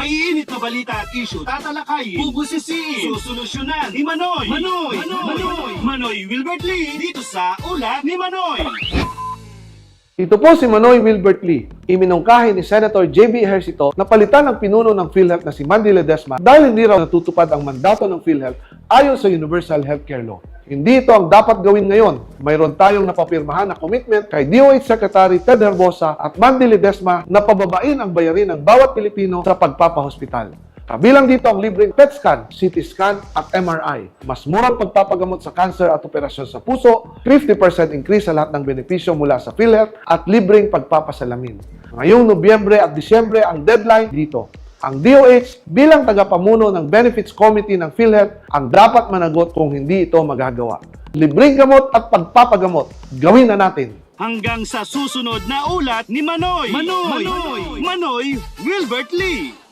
Maiinit na balita at issue, tatalakayin, bubusisiin, susolusyonan ni Manoy. Manoy Wilbert Lee, dito sa Ulat ni Manoy. Ito po si Manoy Wilbert Lee. Iminungkahi ni Senator J.B. Ejercito na palitan ang pinuno ng PhilHealth na si Mandy Ledesma dahil hindi raw natutupad ang mandato ng PhilHealth ayon sa Universal Healthcare Law. Hindi ito ang dapat gawin ngayon. Mayroon tayong napapirmahan na commitment kay DOH Secretary Ted Herbosa at Mandy Ledesma na pababain ang bayarin ng bawat Pilipino sa pagpapahospital. Kabilang dito ang libreng PET scan, CT scan at MRI. Mas murang pagpapagamot sa cancer at operasyon sa puso, 50% increase sa lahat ng benepisyo mula sa PhilHealth at libreng pagpapasalamin. Ngayong Nobyembre at Disyembre ang deadline dito. Ang DOH bilang tagapamuno ng Benefits Committee ng PhilHealth ang dapat managot kung hindi ito magagawa. Libreng gamot at pagpapagamot, gawin na natin. Hanggang sa susunod na Ulat ni Manoy. Manoy Wilbert Lee.